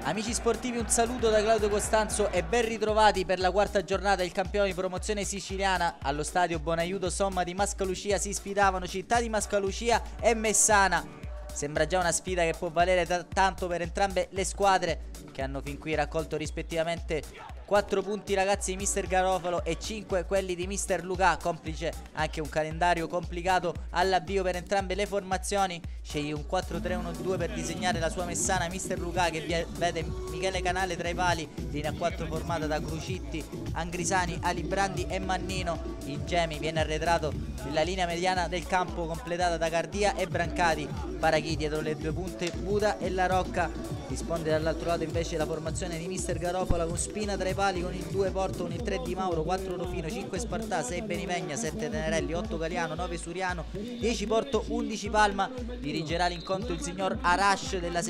Amici sportivi, un saluto da Claudio Costanzo e ben ritrovati per la quarta giornata del campionato di promozione siciliana. Allo stadio Bonaiuto Somma di Mascalucia si sfidavano Città di Mascalucia e Messana. Sembra già una sfida che può valere tanto per entrambe le squadre, che hanno fin qui raccolto rispettivamente 4 punti ragazzi di Mister Garofalo e 5 quelli di Mister Luca, complice anche un calendario complicato all'avvio per entrambe le formazioni. Sceglie un 4-3-1-2 per disegnare la sua Messana Mister Luca, che vede Michele Canale tra i pali, linea 4 formata da Crucitti, Angrisani, Alibrandi e Mannino. In Gemi viene arretrato nella linea mediana del campo completata da Cardia e Brancati. Paraghi dietro le due punte Buda e La Rocca. Risponde dall'altro lato invece la formazione di Mister Garopola con Spina tra i pali, con il 2 Porto, con il 3 Di Mauro, 4 Rufino, 5 Spartà, 6 Benivegna, 7 Tenerelli, 8 Galiano, 9 Suriano, 10 Porto, 11 Palma. Dirigerà l'incontro il signor Arash della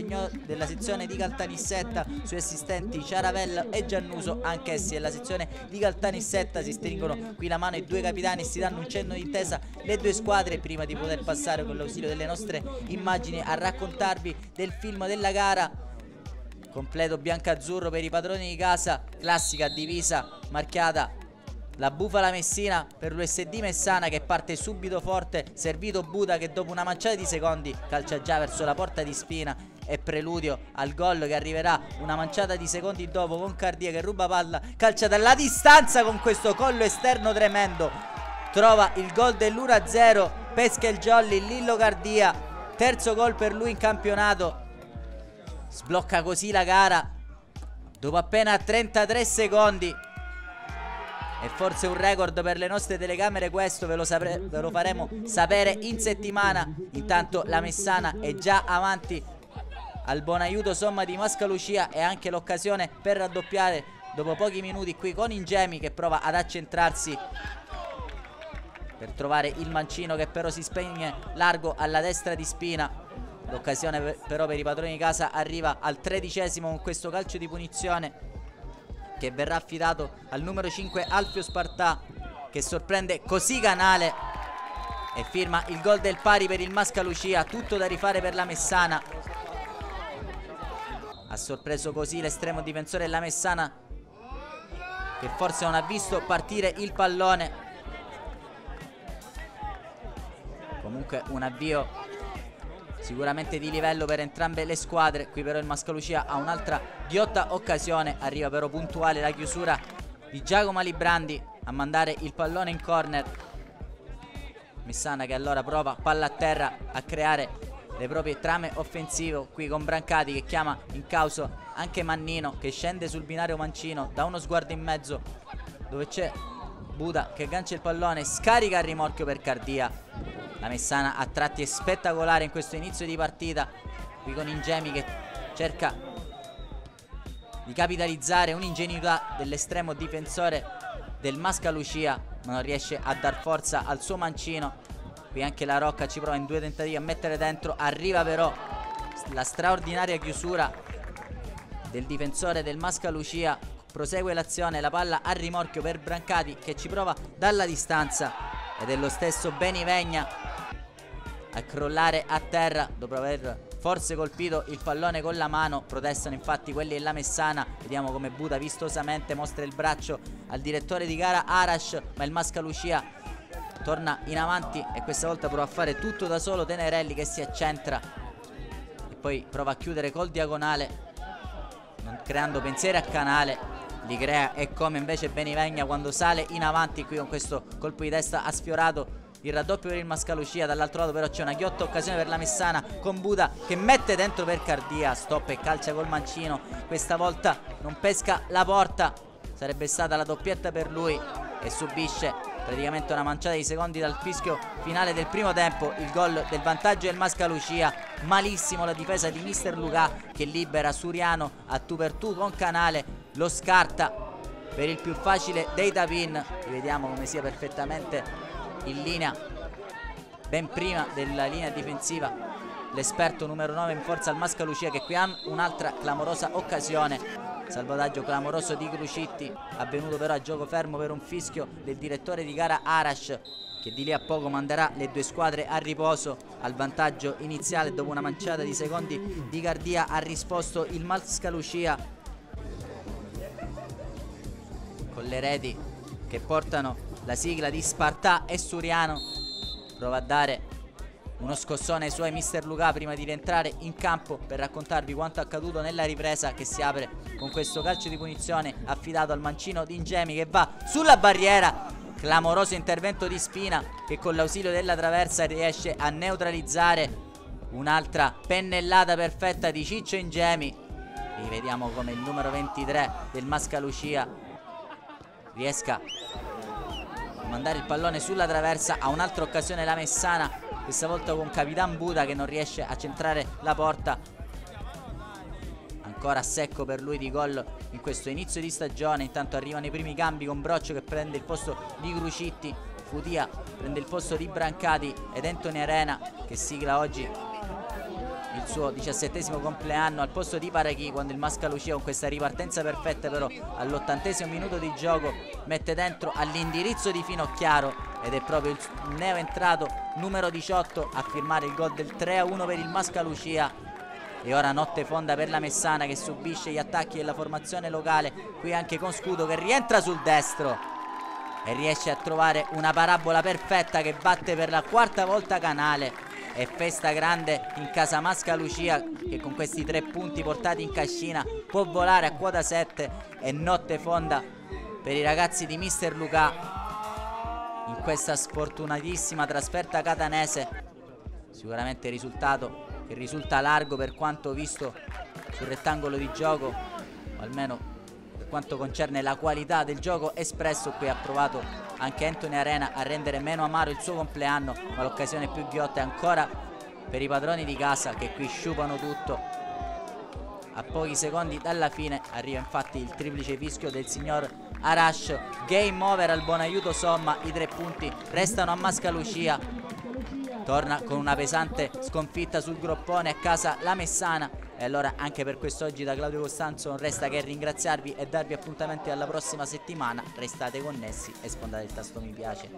sezione di Caltanissetta. Sui assistenti Ciaravella e Giannuso, anch'essi della sezione di Caltanissetta. Si stringono qui la mano i due capitani e si danno un cenno d'intesa le due squadre prima di poter passare con l'ausilio delle nostre immagini a raccontarvi del film della gara. Completo bianco-azzurro per i padroni di casa, classica divisa marchiata la bufala Messina per l'USD Messana, che parte subito forte, servito Buda che dopo una manciata di secondi calcia già verso la porta di Spina, e preludio al gol che arriverà una manciata di secondi dopo con Cardia che ruba palla, calcia dalla distanza con questo collo esterno tremendo, trova il gol dell'1-0, pesca il jolly Lillo Cardia, terzo gol per lui in campionato. Sblocca così la gara dopo appena 33 secondi. E forse un record per le nostre telecamere questo, ve lo faremo sapere in settimana. Intanto la Messana è già avanti al Bonaiuto Somma di Mascalucia, e anche l'occasione per raddoppiare dopo pochi minuti qui con Ingemi, che prova ad accentrarsi per trovare il mancino, che però si spegne largo alla destra di Spina. L'occasione però per i padroni di casa arriva al 13° con questo calcio di punizione che verrà affidato al numero 5 Alfio Spartà, che sorprende così Canale e firma il gol del pari per il Mascalucia. Tutto da rifare per la Messana. Ha sorpreso così l'estremo difensore della Messana, che forse non ha visto partire il pallone. Comunque un avvio sicuramente di livello per entrambe le squadre. Qui però il Mascalucia ha un'altra ghiotta occasione. Arriva però puntuale la chiusura di Giacomo Alibrandi a mandare il pallone in corner. Messana che allora prova palla a terra a creare le proprie trame offensive qui con Brancati che chiama in causa anche Mannino, che scende sul binario mancino, da uno sguardo in mezzo dove c'è Buda che aggancia il pallone, scarica il rimorchio per Cardia. La Messana a tratti è spettacolare in questo inizio di partita, qui con Ingemi che cerca di capitalizzare un'ingenuità dell'estremo difensore del Mascalucia, ma non riesce a dar forza al suo mancino. Qui anche La Rocca ci prova in 2 tentativi a mettere dentro, arriva però la straordinaria chiusura del difensore del Mascalucia. Prosegue l'azione, la palla a rimorchio per Brancati che ci prova dalla distanza, ed è lo stesso Benivegna a crollare a terra dopo aver forse colpito il pallone con la mano. Protestano infatti quelli della Messana. Vediamo come Buda vistosamente mostra il braccio al direttore di gara Arash, ma il Mascalucia torna in avanti e questa volta prova a fare tutto da solo Tenerelli, che si accentra e poi prova a chiudere col diagonale, non creando pensieri a Canale. Li crea, e come invece Benivegna quando sale in avanti qui con questo colpo di testa ha sfiorato il raddoppio per il Mascalucia. Dall'altro lato però c'è una ghiotta occasione per la Messana con Buda che mette dentro per Cardia, stop e calcia col mancino. Questa volta non pesca la porta, sarebbe stata la doppietta per lui, e subisce praticamente una manciata di secondi dal fischio finale del primo tempo il gol del vantaggio del Mascalucia. Malissimo la difesa di Mister Luca, che libera Suriano a tu per tu con Canale, lo scarta per il più facile dei tap-in. Vediamo come sia perfettamente in linea ben prima della linea difensiva l'esperto numero 9 in forza al Mascalucia, che qui ha un'altra clamorosa occasione. Salvataggio clamoroso di Crucitti, avvenuto però a gioco fermo per un fischio del direttore di gara Arash, che di lì a poco manderà le due squadre a riposo. Al vantaggio iniziale dopo una manciata di secondi di Gardia ha risposto il Mascalucia con le reti che portano la sigla di Spartà e Suriano. Prova a dare uno scossone ai suoi mister Luca prima di rientrare in campo per raccontarvi quanto accaduto nella ripresa, che si apre con questo calcio di punizione affidato al mancino di Ingemi, che va sulla barriera. Clamoroso intervento di Spina, che con l'ausilio della traversa riesce a neutralizzare un'altra pennellata perfetta di Ciccio Ingemi. Rivediamo come il numero 23 del Mascalucia riesca a mandare il pallone sulla traversa. A un'altra occasione la Messana, questa volta con Capitan Buda che non riesce a centrare la porta. Ancora secco per lui di gol in questo inizio di stagione. Intanto arrivano i primi cambi con Broccio che prende il posto di Crucitti, Futia prende il posto di Brancati ed Anthony Arena che sigla oggi il suo 17° compleanno al posto di Parachi, quando il Mascalucia con questa ripartenza perfetta però all'80° minuto di gioco mette dentro all'indirizzo di Finocchiaro, ed è proprio il neoentrato numero 18 a firmare il gol del 3-1 per il Mascalucia. E ora notte fonda per la Messana, che subisce gli attacchi della formazione locale, qui anche con Scudo che rientra sul destro e riesce a trovare una parabola perfetta che batte per la quarta volta Canale. E festa grande in casa Mascalucia, che con questi 3 punti portati in cascina può volare a quota 7, e notte fonda per i ragazzi di mister Luca in questa sfortunatissima trasferta catanese. Sicuramente risultato che risulta largo per quanto visto sul rettangolo di gioco, o almeno per quanto concerne la qualità del gioco espresso. Qui ha provato anche Anthony Arena a rendere meno amaro il suo compleanno, ma l'occasione più ghiotta è ancora per i padroni di casa, che qui sciupano tutto. A pochi secondi dalla fine arriva infatti il triplice fischio del signor Arash. Game over al Bonaiuto Somma, i 3 punti restano a Mascalucia. Torna con una pesante sconfitta sul groppone a casa la Messana. E allora anche per quest'oggi da Claudio Costanzo non resta che ringraziarvi e darvi appuntamenti alla prossima settimana. Restate connessi e sfondate il tasto mi piace.